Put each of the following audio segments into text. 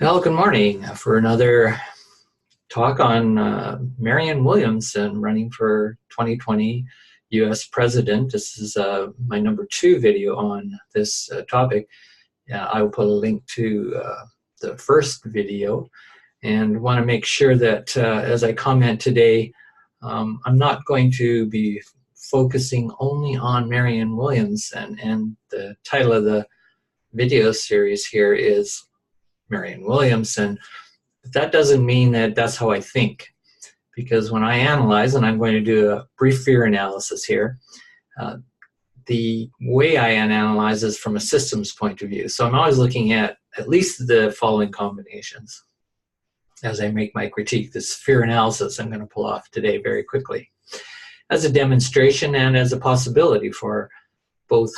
Well, good morning for another talk on Marianne Williamson running for 2020 U.S. President. This is my #2 video on this topic. I will put a link to the first video and want to make sure that as I comment today, I'm not going to be focusing only on Marianne Williamson, and the title of the video series here is Marianne Williamson. But that doesn't mean that that's how I think, because when I analyze, and I'm going to do a brief fear analysis here, the way I analyze is from a systems point of view. So I'm always looking at least the following combinations as I make my critique. This fear analysis I'm going to pull off today very quickly as a demonstration and as a possibility for both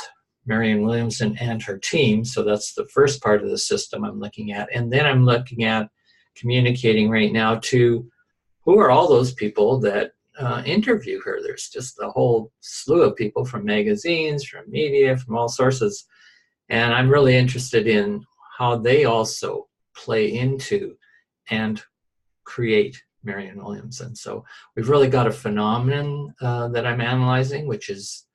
Marianne Williamson and her team. So that's the first part of the system I'm looking at. And then I'm looking at communicating right now to who are all those people that interview her. There's just a whole slew of people from magazines, from media, from all sources. And I'm really interested in how they also play into and create Marianne Williamson. So we've really got a phenomenon that I'm analyzing, which is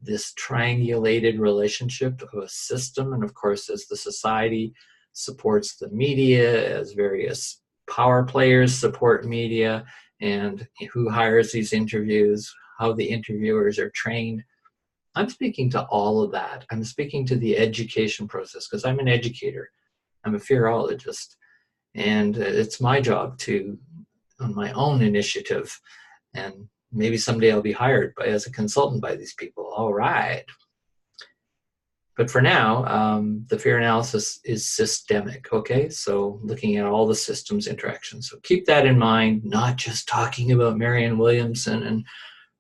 this triangulated relationship of a system. And of course, as the society supports the media, as various power players support media, and who hires these interviews, how the interviewers are trained. I'm speaking to all of that. I'm speaking to the education process because I'm an educator. I'm a fearologist. And it's my job to, on my own initiative, and maybe someday I'll be hired as a consultant by these people. All right. But for now, the fear analysis is systemic, okay? So looking at all the systems interactions. So keep that in mind, not just talking about Marianne Williamson and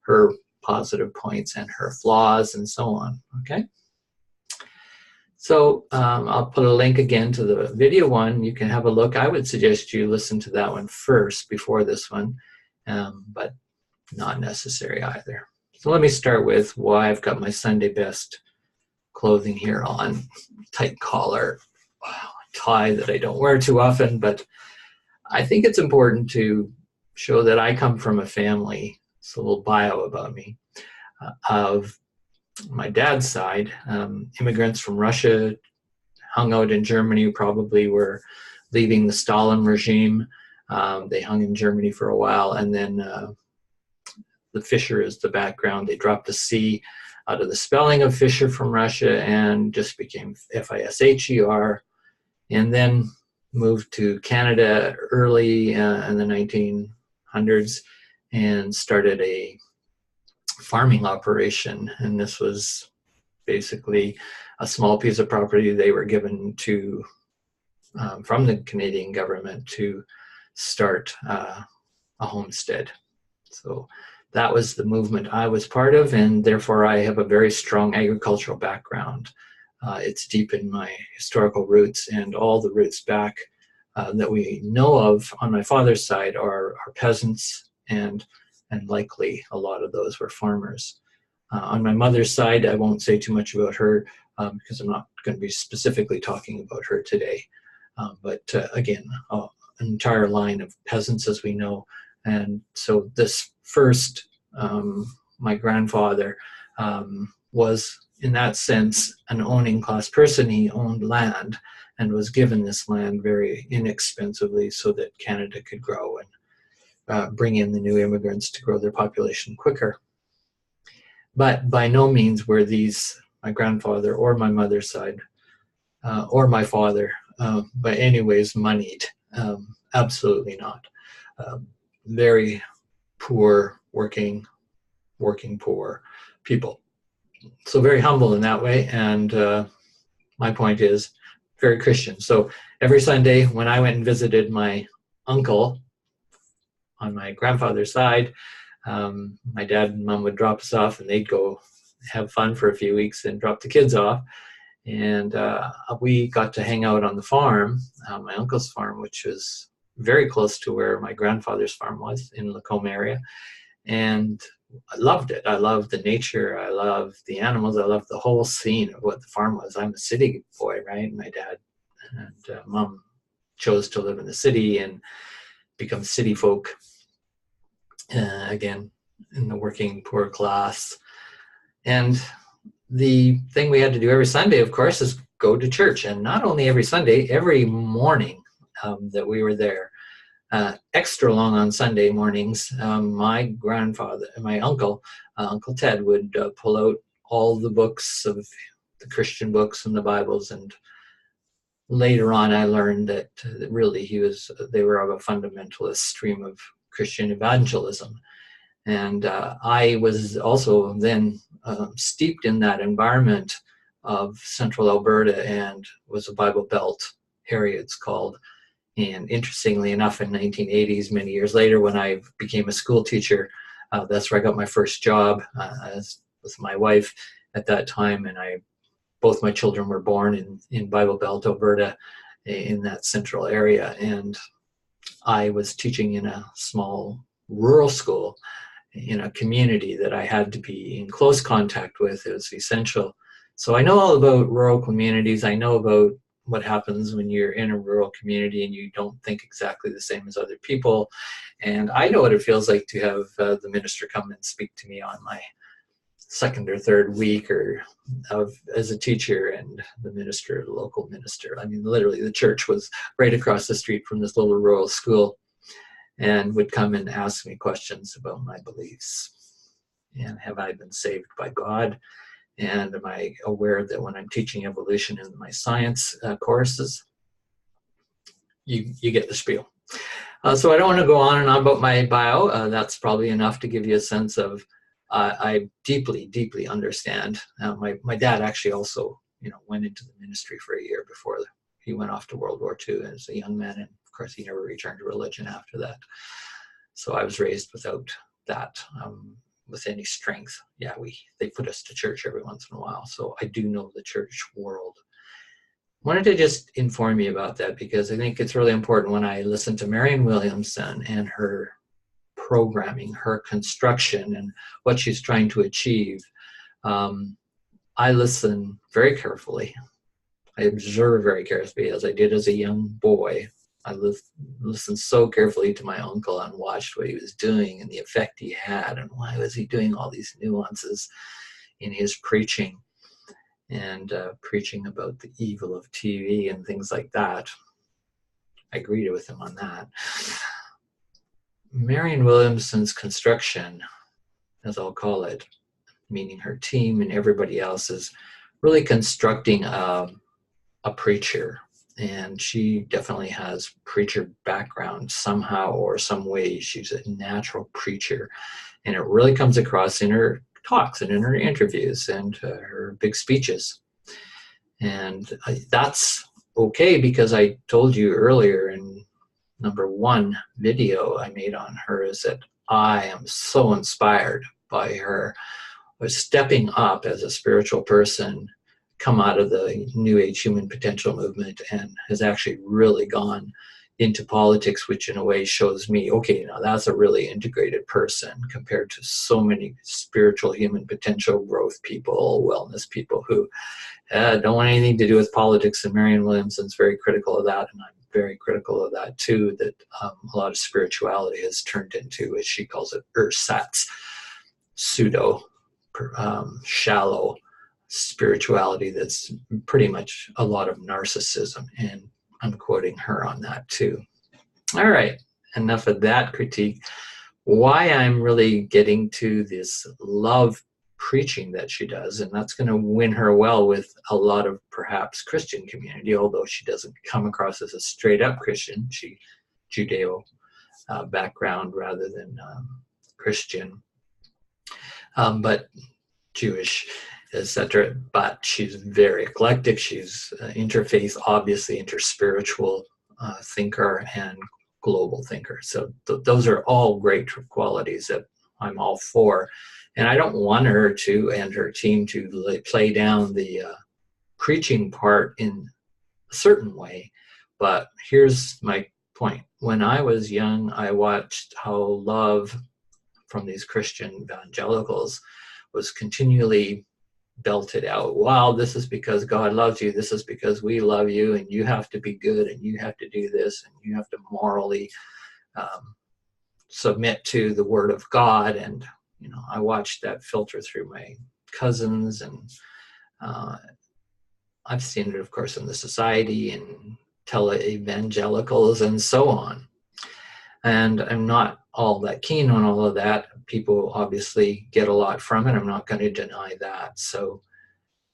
her positive points and her flaws and so on, okay? So I'll put a link again to the video one. You can have a look. I would suggest you listen to that one first before this one, but not necessary either. So let me start with why I've got my Sunday best clothing here on. Tight collar, tie that I don't wear too often, but I think it's important to show that I come from a family, it's a little bio about me, of my dad's side, immigrants from Russia, hung out in Germany, probably were leaving the Stalin regime. They hung in Germany for a while, and then the Fisher is the background. They dropped the C out of the spelling of Fisher from Russia and just became F-I-S-H-E-R, and then moved to Canada early in the 1900s and started a farming operation. And this was basically a small piece of property they were given to from the Canadian government to start a homestead. So that was the movement I was part of, and therefore I have a very strong agricultural background. It's deep in my historical roots, and all the roots back that we know of on my father's side are peasants, and likely a lot of those were farmers. On my mother's side, I won't say too much about her because I'm not going to be specifically talking about her today. But again, an entire line of peasants, as we know. And so this first, my grandfather was, in that sense, an owning class person. He owned land and was given this land very inexpensively so that Canada could grow and bring in the new immigrants to grow their population quicker. But by no means were these, my grandfather or my mother's side, or my father, by any ways moneyed. Absolutely not. Very poor, working poor people. So very humble in that way, and my point is very Christian. So every Sunday when I went and visited my uncle on my grandfather's side, my dad and mom would drop us off and they'd go have fun for a few weeks and drop the kids off. And we got to hang out on the farm, my uncle's farm, which was very close to where my grandfather's farm was in Lacombe area. And I loved it. I loved the nature. I loved the animals. I loved the whole scene of what the farm was. I'm a city boy, right? My dad and mom chose to live in the city and become city folk, again, in the working poor class. And the thing we had to do every Sunday, of course, is go to church. And not only every Sunday, every morning that we were there. Extra long on Sunday mornings, my grandfather, my uncle, Uncle Ted, would pull out all the books of the Christian books and the Bibles. And later on, I learned that really they were of a fundamentalist stream of Christian evangelism. And I was also then steeped in that environment of central Alberta, and was a Bible Belt area, it's called. And interestingly enough, in 1980s, many years later, when I became a school teacher, that's where I got my first job with my wife at that time. And both my children were born in Bible Belt, Alberta, in that central area. And I was teaching in a small rural school in a community that I had to be in close contact with. It was essential. So I know all about rural communities. I know about what happens when you're in a rural community and you don't think exactly the same as other people. And I know what it feels like to have the minister come and speak to me on my second or third week as a teacher, and the minister, the local minister. I mean, literally the church was right across the street from this little rural school, and would come and ask me questions about my beliefs. And have I been saved by God? And am I aware that when I'm teaching evolution in my science courses, you get the spiel. So I don't want to go on and on about my bio. That's probably enough to give you a sense of I deeply, deeply understand. My dad actually also, went into the ministry for a year before he went off to World War II as a young man, and of course he never returned to religion after that. So I was raised without that. With any strength. Yeah, they put us to church every once in a while. So I do know the church world. Wanted to just inform you about that, because I think it's really important. When I listen to Marianne Williamson and her programming, her construction, and what she's trying to achieve, I listen very carefully. I observe very carefully, as I did as a young boy. I listened so carefully to my uncle and watched what he was doing and the effect he had, and why was he doing all these nuances in his preaching, and preaching about the evil of TV and things like that. I agreed with him on that. Marianne Williamson's construction, as I'll call it, meaning her team and everybody else, is really constructing a preacher. And she definitely has preacher background somehow or some way. She's a natural preacher, and it really comes across in her talks and in her interviews and her big speeches. And that's okay, because I told you earlier in number 1 video I made on her is that I am so inspired by her stepping up as a spiritual person, come out of the New Age human potential movement, and has actually really gone into politics, which in a way shows me, okay, now that's a really integrated person compared to so many spiritual human potential growth people, wellness people who don't want anything to do with politics. And Marianne Williamson's very critical of that, and I'm very critical of that too, that a lot of spirituality has turned into, as she calls it, ersatz, pseudo, shallow spirituality that's pretty much a lot of narcissism, and I'm quoting her on that too. All right, enough of that critique. Why I'm really getting to this love preaching that she does, and that's going to win her well with a lot of perhaps Christian community, although she doesn't come across as a straight up Christian. She Judeo background rather than Christian, but Jewish, etc. But she's very eclectic. She's interfaith, obviously interspiritual thinker and global thinker. So those are all great qualities that I'm all for. And I don't want her to, and her team, to play down the preaching part in a certain way. But here's my point. When I was young, I watched how love from these Christian evangelicals was continually belted out, wow, this is because God loves you, this is because we love you, and you have to be good, and you have to do this, and you have to morally submit to the word of God. And I watched that filter through my cousins, and I've seen it, of course, in the society and tele-evangelicals and so on. And I'm not all that keen on all of that. People obviously get a lot from it. I'm not going to deny that. So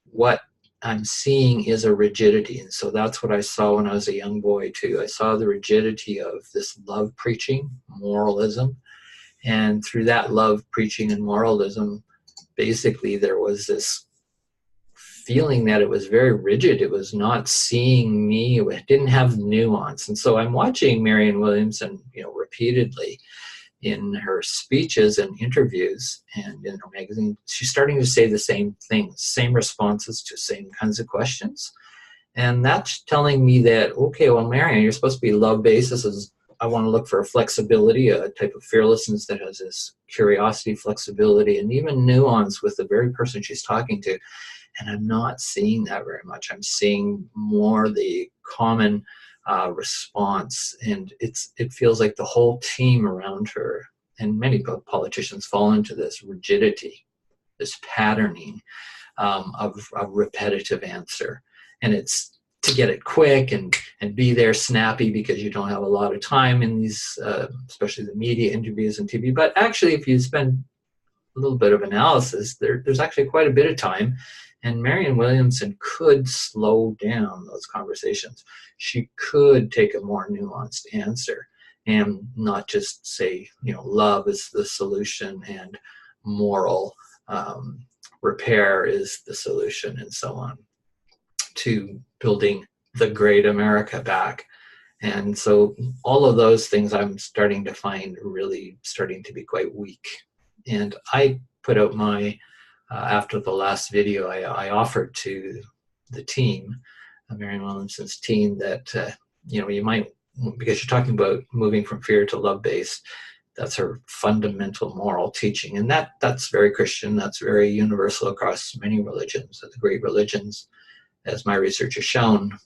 what I'm seeing is a rigidity. And so that's what I saw when I was a young boy too. I saw the rigidity of this love preaching, moralism. And through that love preaching and moralism, basically there was this feeling that it was very rigid. It was not seeing me. It didn't have nuance. And so I'm watching Marianne Williamson, repeatedly in her speeches and interviews and in her magazine. She's starting to say the same things, same responses to same kinds of questions. And that's telling me that, okay, well, Marianne, you're supposed to be love-based. This is, I want to look for a flexibility, a type of fearlessness that has this curiosity, flexibility, and even nuance with the very person she's talking to. And I'm not seeing that very much. I'm seeing more the common response, and it feels like the whole team around her, and many politicians fall into this rigidity, this patterning of a repetitive answer. And it's to get it quick and be there snappy because you don't have a lot of time in these, especially the media interviews and TV. But actually, if you spend a little bit of analysis, there's actually quite a bit of time. And Marianne Williamson could slow down those conversations. She could take a more nuanced answer and not just say, love is the solution and moral repair is the solution and so on, to building the great America back. And so all of those things I'm starting to find really starting to be quite weak. And I put out my after the last video, I offered to the team, Marianne Williamson's team, that you might, because you're talking about moving from fear to love-based, that's her fundamental moral teaching, and that's very Christian. That's very universal across many religions. The great religions, as my research has shown,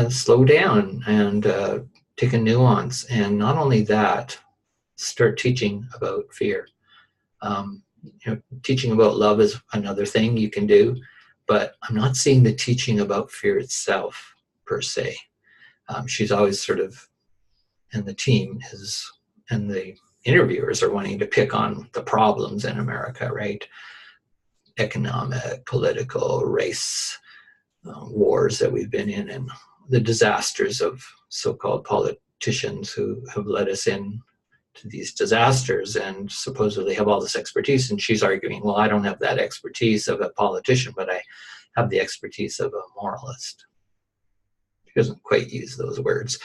slow down and take a nuance, and not only that, start teaching about fear. Teaching about love is another thing you can do, but I'm not seeing the teaching about fear itself per se. She's always sort of, and the team is, and the interviewers are wanting to pick on the problems in America, right? Economic, political, race, wars that we've been in, and the disasters of so-called politicians who have led us in to these disasters and supposedly have all this expertise. And she's arguing, well, I don't have that expertise of a politician, but I have the expertise of a moralist. She doesn't quite use those words,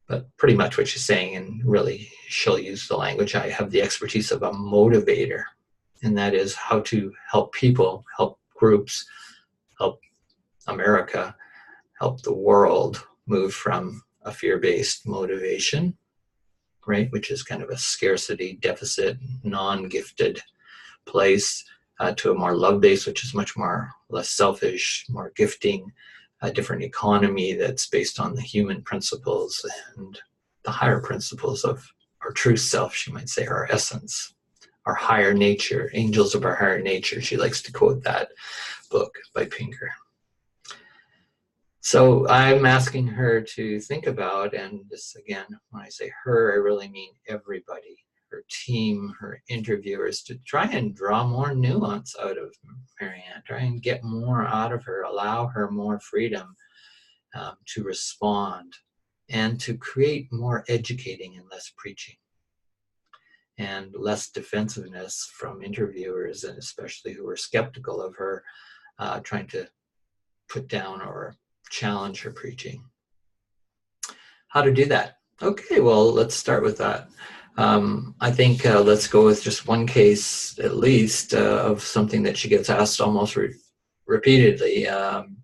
but pretty much what she's saying, and really she'll use the language, I have the expertise of a motivator, and that is how to help people, help groups, help America, help the world move from a fear-based motivation, right, which is kind of a scarcity, deficit, non-gifted place, to a more love-based, which is much more less selfish, more gifting, a different economy that's based on the human principles and the higher principles of our true self, she might say, our essence, our higher nature, angels of our higher nature. She likes to quote that book by Pinker. So I'm asking her to think about, and this again, when I say her, I really mean everybody, her team, her interviewers, to try and draw more nuance out of Marianne, try and get more out of her, allow her more freedom to respond, and to create more educating and less preaching, and less defensiveness from interviewers, and especially who are skeptical of her, trying to put down or challenge her preaching. How to do that? Okay, well, let's start with that. I think let's go with just one case, at least, of something that she gets asked almost repeatedly,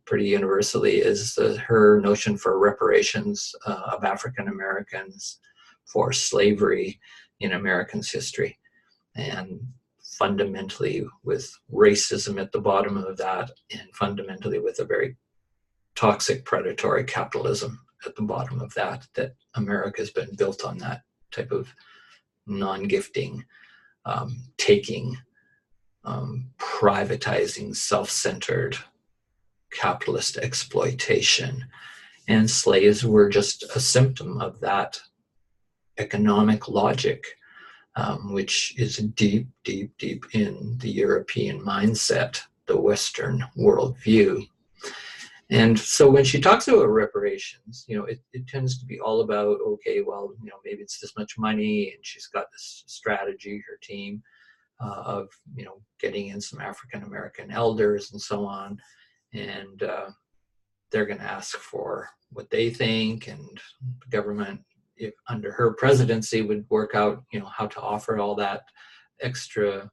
pretty universally, is her notion for reparations of African Americans for slavery in Americans' history. And fundamentally with racism at the bottom of that, and fundamentally with a very toxic predatory capitalism at the bottom of that, that America has been built on that type of non-gifting, taking, privatizing, self-centered capitalist exploitation. And slaves were just a symptom of that economic logic, which is deep, deep, deep in the European mindset, the Western worldview. And so when she talks about reparations, it tends to be all about, okay, well, maybe it's this much money, and she's got this strategy, her team, of, getting in some African-American elders and so on. And they're going to ask for what they think, and the government, if under her presidency, would work out, how to offer all that extra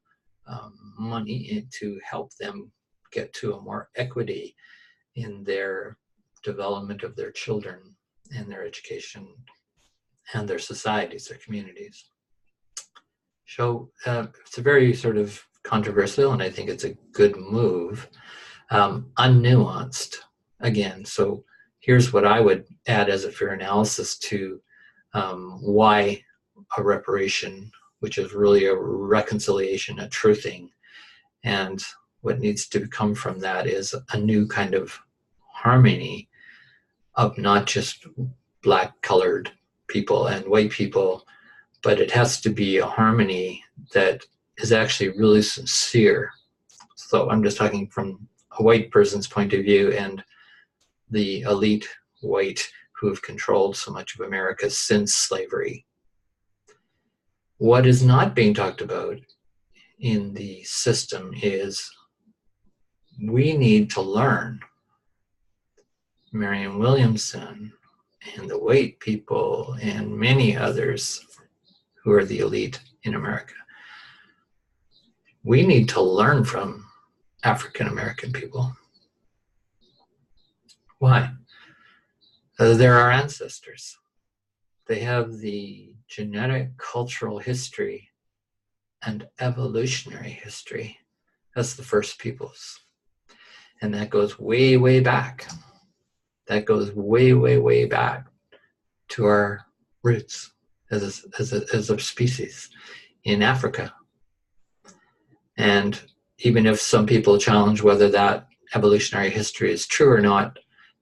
money to help them get to a more equity in their development of their children and their education and their societies, their communities. So it's a very sort of controversial, and I think it's a good move. Unnuanced, again. So here's what I would add as a fear analysis to why a reparation, which is really a reconciliation, a truthing, and what needs to come from that is a new kind of harmony of not just black-colored people and white people, but it has to be a harmony that is actually really sincere. So I'm just talking from a white person's point of view and the elite white who have controlled so much of America since slavery. What is not being talked about in the system is we need to learn. Marianne Williamson and the white people and many others who are the elite in America. We need to learn from African American people. Why? They're our ancestors. They have the genetic, cultural history and evolutionary history as the first peoples. And that goes way, way back. That goes way, way, way back to our roots as a species in Africa. And even if some people challenge whether that evolutionary history is true or not,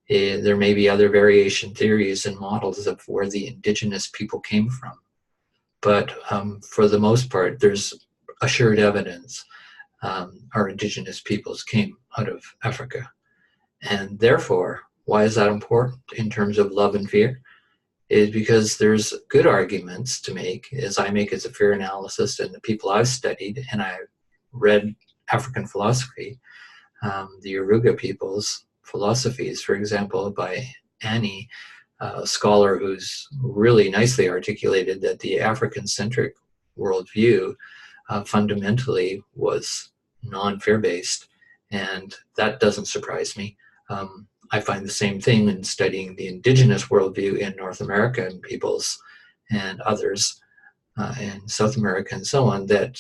there may be other variation theories and models of where the indigenous people came from. But for the most part, there's assured evidence our indigenous peoples came out of Africa. And therefore, why is that important in terms of love and fear? Is because there's good arguments to make, as I make as a fear analysis, and the people I've studied, and I read African philosophy, the Yoruba people's philosophies, for example, by Annie, a scholar who's really nicely articulated that the African-centric worldview fundamentally was non-fear-based, and that doesn't surprise me. I find the same thing in studying the indigenous worldview in North America and peoples and others in South America and so on, that,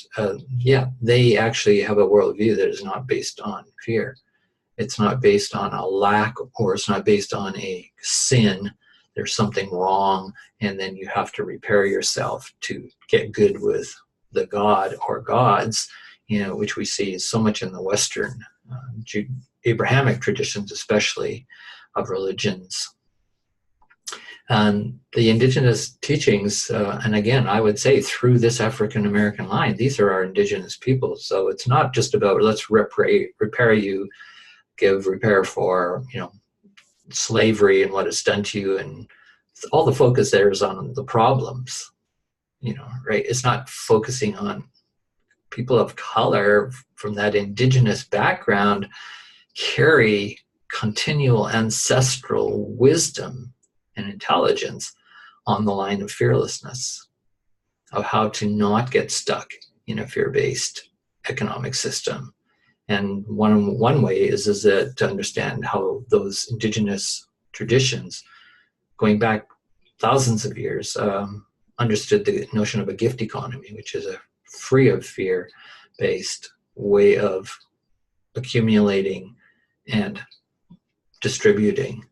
they actually have a worldview that is not based on fear. It's not based on a lack, or it's not based on a sin. There's something wrong, and then you have to repair yourself to get good with the god or gods, which we see so much in the Western Abrahamic traditions, especially of religions. And the indigenous teachings, and again, I would say through this African-American line, these are our indigenous people. So it's not just about let's repair you, give repair for, slavery and what it's done to you. And all the focus there is on the problems, right? It's not focusing on people of color from that indigenous background carry continual ancestral wisdom and intelligence on the line of fearlessness, of how to not get stuck in a fear-based economic system. And one way is that to understand how those indigenous traditions, going back thousands of years, understood the notion of a gift economy, which is free of fear, based way of accumulating and distributing.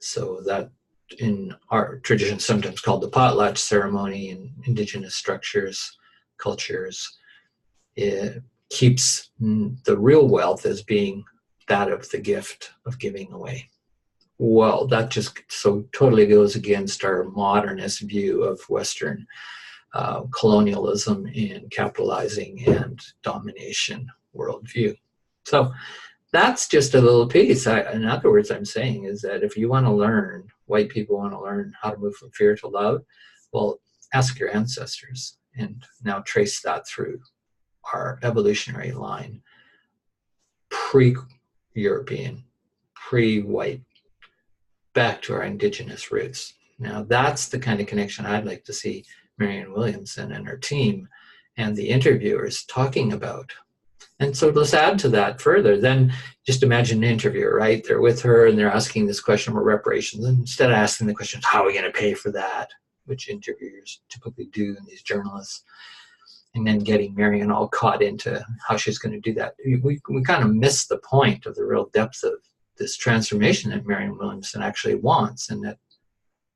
So that in our tradition sometimes called the potlatch ceremony in Indigenous structures, cultures, it keeps the real wealth as being that of the gift of giving away. Well, that just so totally goes against our modernist view of Western colonialism and capitalizing and domination worldview. So that's just a little piece. In other words, I'm saying is that if you want to learn, white people want to learn how to move from fear to love, well, ask your ancestors and now trace that through our evolutionary line, pre-European, pre-white, back to our Indigenous roots. Now that's the kind of connection I'd like to see Marianne Williamson and her team and the interviewers talking about. And so let's add to that further. Then just imagine an interviewer, right? They're with her and they're asking this question about reparations. And instead of asking the question, how are we going to pay for that? Which interviewers typically do, and these journalists, and then getting Marianne all caught into how she's going to do that. We kind of miss the point of the real depth of this transformation that Marianne Williamson actually wants, and that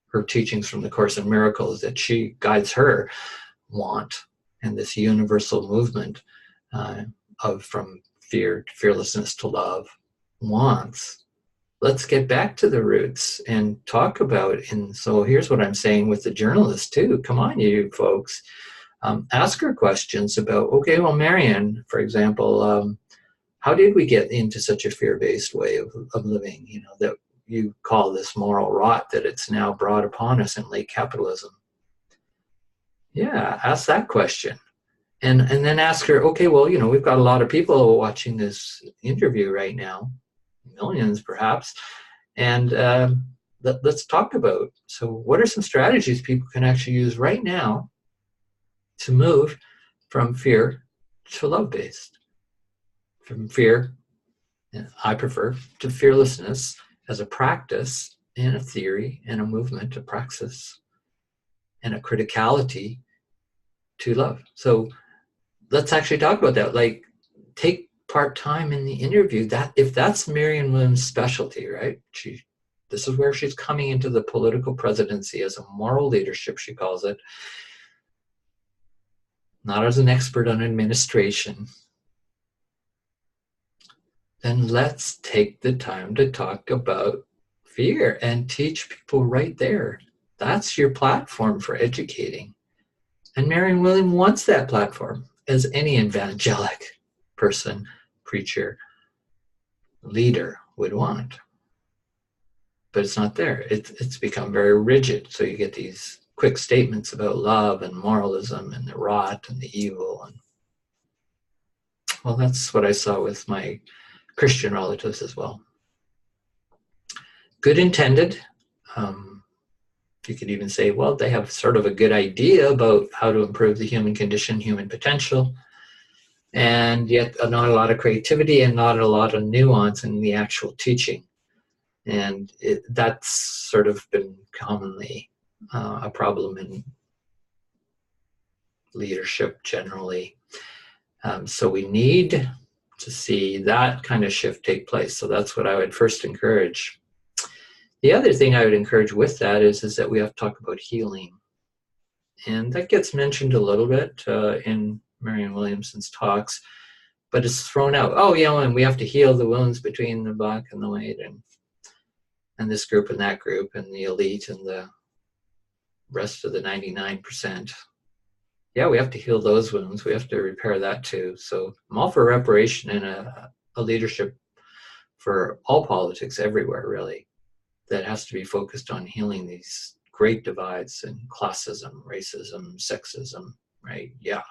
her teachings from the Course in Miracles that she guides her want, and this universal movement of from fear, fearlessness to love wants. Let's get back to the roots and talk about, and so here's what I'm saying with the journalists too. Come on, you folks. Ask her questions about, okay, well, Marianne, for example, how did we get into such a fear-based way of living, you know, that you call this moral rot that it's now brought upon us in late capitalism? Yeah, ask that question. And then ask her, okay, well, you know, we've got a lot of people watching this interview right now, millions perhaps, and let's talk about, so what are some strategies people can actually use right now to move from fear to love-based? From fear, I prefer, to fearlessness as a practice and a theory and a movement, a praxis, and a criticality to love. So let's actually talk about that. Like, take part-time in the interview. That if that's Marianne Williams' specialty, right? This is where she's coming into the political presidency as a moral leadership, she calls it. Not as an expert on administration. Then let's take the time to talk about fear and teach people right there. That's your platform for educating. And Marianne Williams wants that platform, as any evangelic person, preacher, leader would want. But it's not there. It's become very rigid. So you get these quick statements about love and moralism and the rot and the evil. And well, that's what I saw with my Christian relatives as well. Good intended. You could even say, well, they have sort of a good idea about how to improve the human condition, human potential, and yet not a lot of creativity and not a lot of nuance in the actual teaching. And that's sort of been commonly a problem in leadership generally. So we need to see that kind of shift take place. So that's what I would first encourage. The other thing I would encourage with that is that we have to talk about healing. And that gets mentioned a little bit in Marianne Williamson's talks, but it's thrown out. Oh, yeah, and we have to heal the wounds between the black and the white, and this group and that group, and the elite and the rest of the 99%. Yeah, we have to heal those wounds. We have to repair that too. So I'm all for reparation and a leadership for all politics everywhere, really, that has to be focused on healing these great divides in classism, racism, sexism, right? Yeah.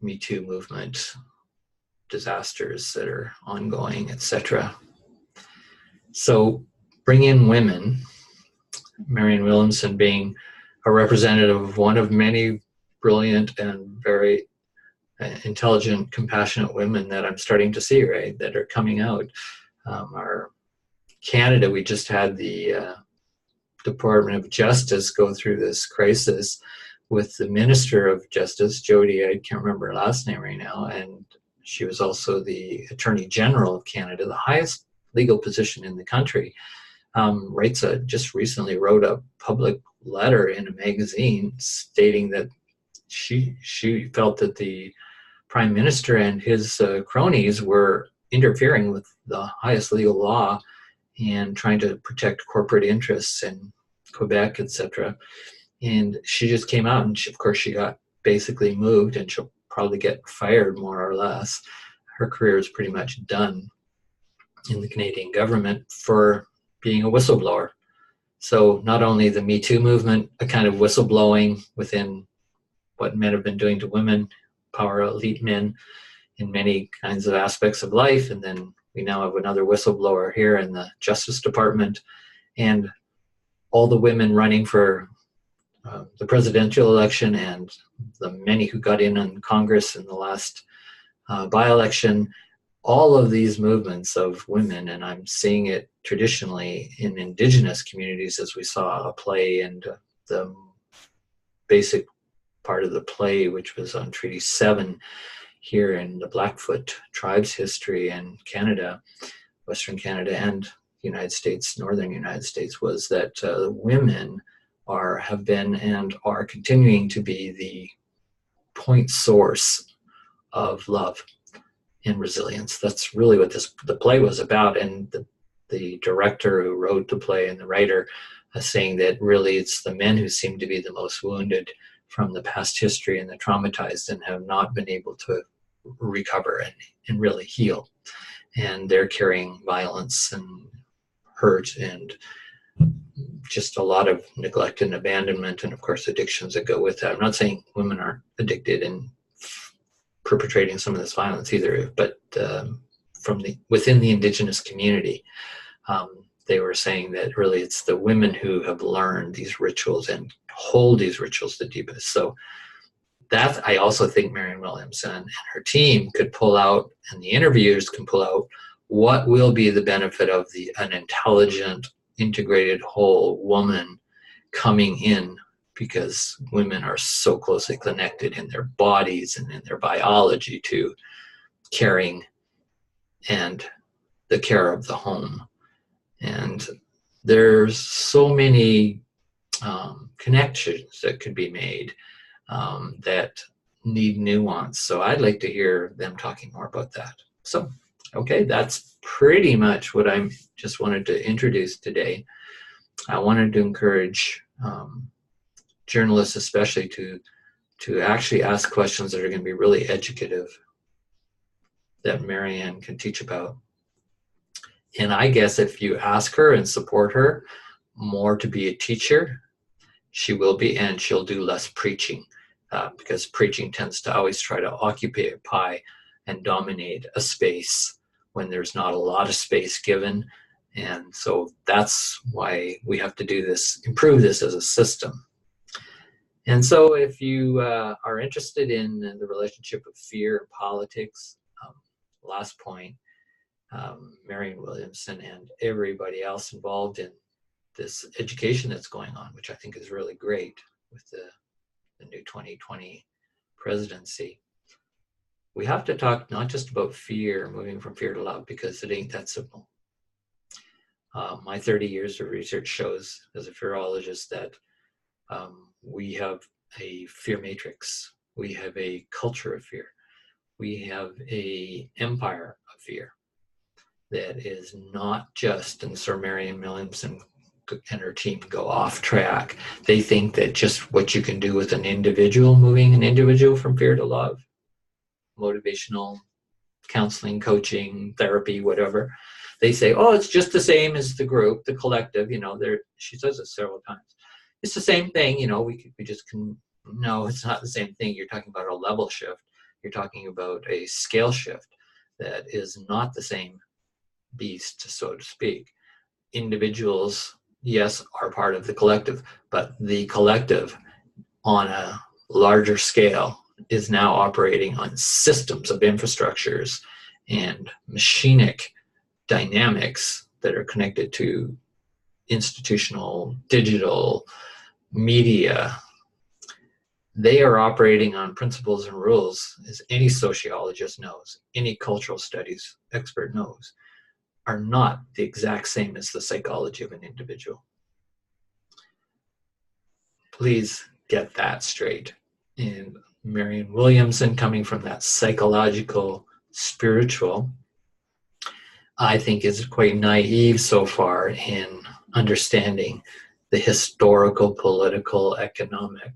Me Too movement, disasters that are ongoing, etc. So bring in women, Marianne Williamson being a representative of one of many brilliant and very intelligent, compassionate women that I'm starting to see, right, that are coming out. Our Canada, we just had the Department of Justice go through this crisis with the Minister of Justice, Jody, I can't remember her last name right now, and she was also the Attorney General of Canada, the highest legal position in the country, just recently wrote a public letter in a magazine stating that she felt that the Prime Minister and his cronies were interfering with the highest legal law and trying to protect corporate interests in Quebec, etc. And she just came out, and of course she got basically moved, and she'll probably get fired more or less. Her career is pretty much done in the Canadian government for being a whistleblower. So not only the Me Too movement, a kind of whistleblowing within what men have been doing to women, power elite men in many kinds of aspects of life, and then we now have another whistleblower here in the Justice Department, and all the women running for the presidential election and the many who got in Congress in the last by-election, all of these movements of women, and I'm seeing it traditionally in Indigenous communities, as we saw a play, and the basic part of the play, which was on Treaty 7 here in the Blackfoot tribes history in Canada, Western Canada and United States, Northern United States, was that women have been and are continuing to be the point source of love and resilience. That's really what the play was about. And the director who wrote the play and the writer saying that really it's the men who seem to be the most wounded from the past history and the traumatized and have not been able to recover and really heal. And they're carrying violence and hurt and just a lot of neglect and abandonment, and of course addictions that go with that. I'm not saying women aren't addicted and perpetrating some of this violence either, but within the Indigenous community, they were saying that really it's the women who have learned these rituals and hold these rituals the deepest. So that I also think Marianne Williamson and her team could pull out, and the interviewers can pull out, what will be the benefit of an intelligent, integrated whole woman coming in, because women are so closely connected in their bodies and in their biology to caring and the care of the home. And there's so many connections that could be made that need nuance. So I'd like to hear them talking more about that. So, okay, that's pretty much what I just wanted to introduce today. I wanted to encourage journalists especially to actually ask questions that are going to be really educative, that Marianne can teach about. And I guess if you ask her and support her more to be a teacher, she will be, and she'll do less preaching, because preaching tends to always try to occupy and dominate a space when there's not a lot of space given. And so that's why we have to do this, improve this as a system. And so if you are interested in the relationship of fear and politics, last point, Marianne Williamson and everybody else involved in this education that's going on, which I think is really great with the new 2020 presidency. We have to talk not just about fear, moving from fear to love, because it ain't that simple. My 30 years of research shows, as a fearologist, that we have a fear matrix. We have a culture of fear. We have an empire of fear that is not just, and Sir Marianne Williamson and her team go off track. They think that just what you can do with an individual, moving an individual from fear to love, motivational counseling, coaching, therapy, whatever. They say, oh, it's just the same as the group, the collective, she says it several times. It's the same thing, we just can, no, it's not the same thing. You're talking about a level shift. You're talking about a scale shift that is not the same beast, so to speak. Individuals, yes, are part of the collective, but the collective on a larger scale is now operating on systems of infrastructures and machinic dynamics that are connected to institutional, digital, media, they are operating on principles and rules, as any sociologist knows, any cultural studies expert knows, are not the exact same as the psychology of an individual. Please get that straight. And Marianne Williamson, coming from that psychological, spiritual, I think is quite naive so far in understanding the historical, political, economic,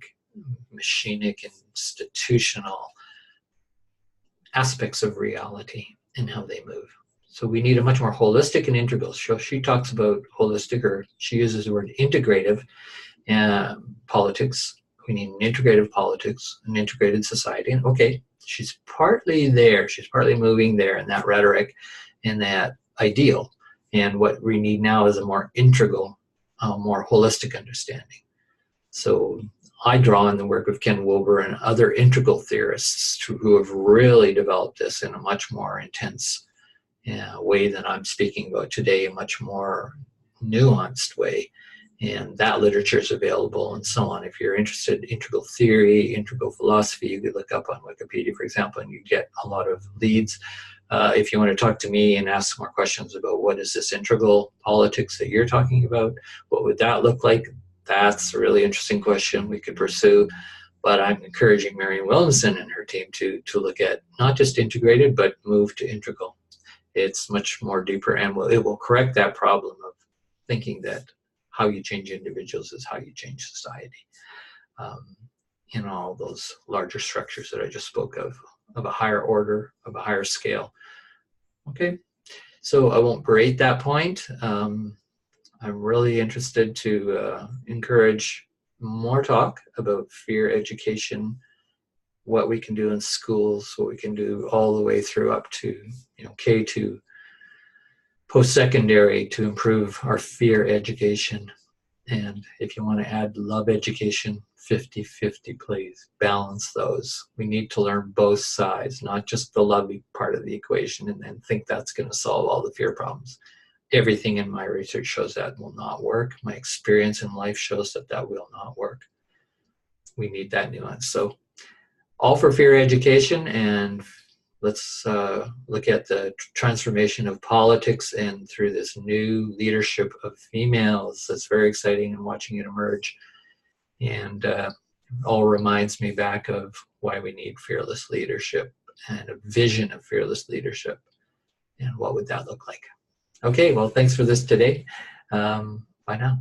machinic, institutional aspects of reality and how they move. So we need a much more holistic and integral. So she talks about holistic, or she uses the word integrative politics. We need an integrative politics, an integrated society. And okay, she's partly there. She's partly moving there in that rhetoric and that ideal. And what we need now is a more integral, more holistic understanding. So I draw on the work of Ken Wilber and other integral theorists who have really developed this in a much more intense way than I'm speaking about today, a much more nuanced way. And that literature is available and so on. If you're interested in integral theory, integral philosophy, you could look up on Wikipedia, for example, and you get a lot of leads. If you want to talk to me and ask more questions about what is this integral politics that you're talking about, what would that look like? That's a really interesting question we could pursue. But I'm encouraging Marianne Williamson and her team to look at not just integrated, but move to integral. It's much more deeper, and it will correct that problem of thinking that how you change individuals is how you change society. In all those larger structures that I just spoke of a higher order, of a higher scale. Okay, so I won't berate that point. I'm really interested to encourage more talk about fear education, what we can do in schools, what we can do all the way through up to K2 post-secondary to improve our fear education. And if you want to add love education, 50-50, please balance those. We need to learn both sides, not just the lovey part of the equation and then think that's going to solve all the fear problems. Everything in my research shows that will not work. My experience in life shows that that will not work. We need that nuance. So all for fear education, and let's look at the transformation of politics and through this new leadership of females. That's very exciting, and watching it emerge. And all reminds me back of why we need fearless leadership and a vision of fearless leadership. And what would that look like? Okay, well, thanks for this today. Bye now.